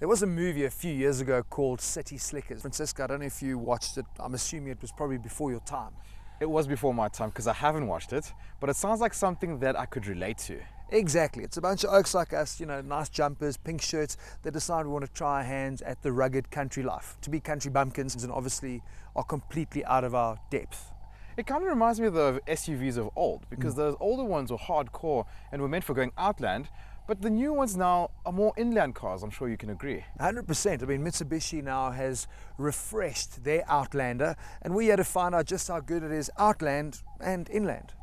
There was a movie a few years ago called City Slickers. Francisco, I don't know if you watched it. I'm assuming it was probably before your time. It was before my time because I haven't watched it, but it sounds like something that I could relate to. Exactly. It's a bunch of oaks like us, you know, nice jumpers, pink shirts, that decide we want to try our hands at the rugged country life. To be country bumpkins and obviously are completely out of our depth. It kind of reminds me of the SUVs of old, because those older ones were hardcore and were meant for going outland, but the new ones now are more inland cars, I'm sure you can agree. 100%. I mean, Mitsubishi now has refreshed their Outlander, and we had to find out just how good it is outland and inland.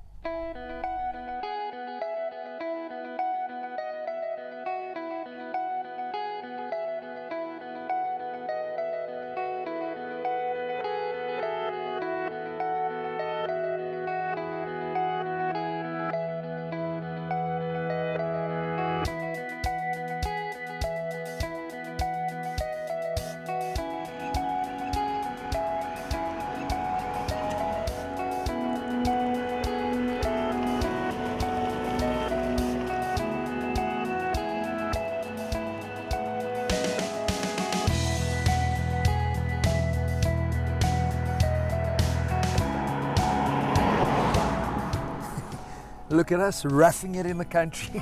Look at us roughing it in the country.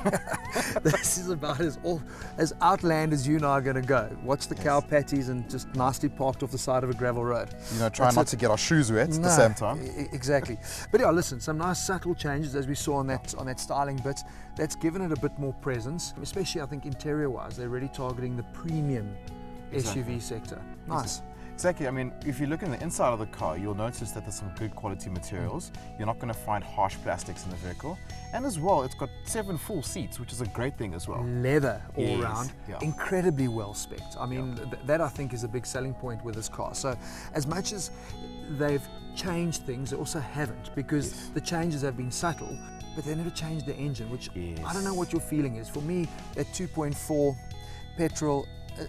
This is about as outland as you and I are going to go. Watch the cow patties and just nicely parked off the side of a gravel road. You know, try not to get our shoes wet at the same time. Exactly. But yeah, listen, some nice subtle changes as we saw on that styling bit. That's given it a bit more presence, especially I think interior-wise. They're really targeting the premium SUV sector. Nice. Exactly. I mean, if you look in the inside of the car, you'll notice that there's some good quality materials. You're not going to find harsh plastics in the vehicle. And as well, it's got 7 full seats, which is a great thing as well. Leather all around, incredibly well spec'd. I mean, that I think is a big selling point with this car. So as much as they've changed things, they also haven't, because the changes have been subtle, but they never changed the engine, which I don't know what your feeling is. For me, that 2.4 petrol,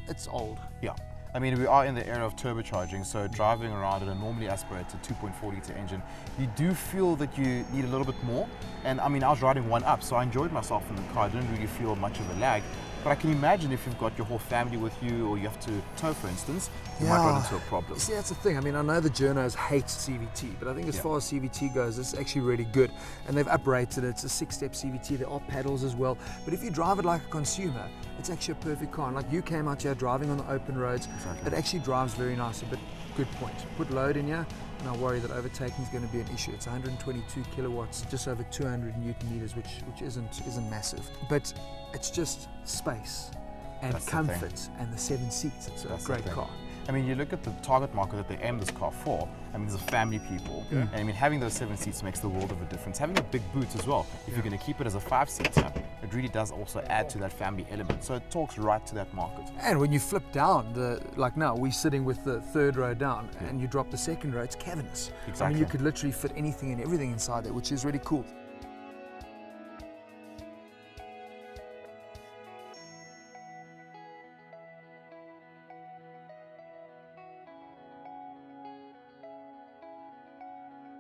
it's old. Yeah. I mean, we are in the era of turbocharging, so driving around in a normally aspirated 2.4 litre engine, you do feel that you need a little bit more. And I mean, I was riding one up, so I enjoyed myself in the car. I didn't really feel much of a lag. But I can imagine if you've got your whole family with you, or you have to tow, for instance, you might run into a problem. See, that's the thing. I mean, I know the journos hate CVT, but I think as far as CVT goes, it's actually really good. And they've uprated it. It's a 6-step CVT. There are paddles as well. But if you drive it like a consumer, it's actually a perfect car. And like you came out here driving on the open roads, it actually drives very nicely. But good point. Put load in here, and I worry that overtaking is going to be an issue. It's 122 kilowatts, just over 200 newton meters, which isn't massive. But it's just space and comfort and the 7 seats. It's a great car. I mean, you look at the target market that they aim this car for. I mean, these are family people. And I mean, having those 7 seats makes the world of a difference. Having a big boot as well, if you're going to keep it as a 5-seater, it really does also add to that family element. So it talks right to that market. And when you flip down, like now, we're sitting with the 3rd row down, and you drop the 2nd row, it's cavernous. Exactly. I mean, you could literally fit anything and everything inside there, which is really cool.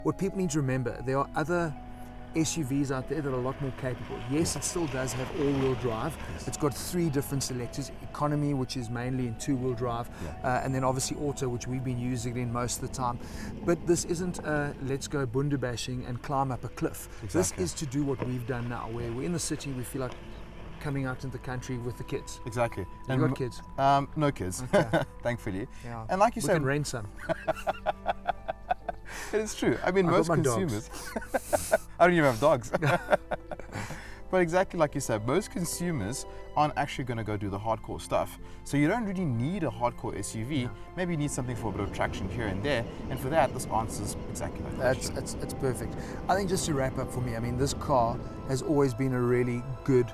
What people need to remember, there are other SUVs out there that are a lot more capable. Yes, it still does have all-wheel drive. It's got 3 different selectors: economy, which is mainly in 2-wheel drive, and then obviously auto, which we've been using in most of the time. But this isn't let's go bundu bashing and climb up a cliff. This is to do what we've done now, where we're in the city, we feel like coming out into the country with the kids. Exactly. You got kids? No kids, thankfully. Yeah. And like you said, we can rent some. It is true. I mean, most consumers. I don't even have dogs. But exactly like you said, most consumers aren't actually going to go do the hardcore stuff. So you don't really need a hardcore SUV. Maybe you need something for a bit of traction here and there. And for that, this answers exactly like that. It's perfect. I think just to wrap up for me, I mean, this car has always been a really good,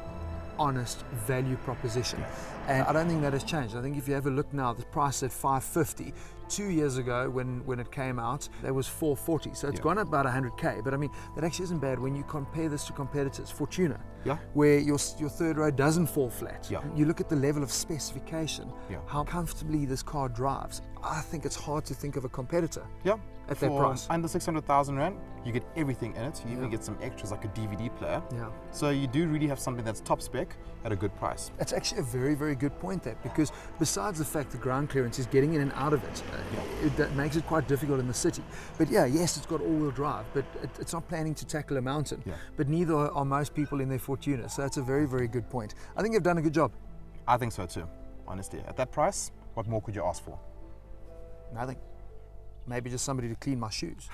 honest value proposition. And I don't think that has changed. I think if you have a look now, the price at $550, 2 years ago when it came out, that was $440. So it's gone up about 100K. But I mean, that actually isn't bad when you compare this to competitors. Fortuna, Yeah. where your third row doesn't fall flat. Yeah. You look at the level of specification, Yeah. how comfortably this car drives. I think it's hard to think of a competitor. Yeah. At that For price. under 600,000 Rand, you get everything in it. You even Yeah. get some extras like a DVD player. Yeah. So you do really have something that's top spec at a good price. It's actually a very, very good point there, because besides the fact the ground clearance is getting in and out of it, that makes it quite difficult in the city. But yeah, yes, it's got all-wheel drive, but it's not planning to tackle a mountain. Yeah. But neither are most people in their Fortuner, so it's a very, very good point. I think you've done a good job. I think so too, honestly. At that price, what more could you ask for? Nothing. Maybe just somebody to clean my shoes.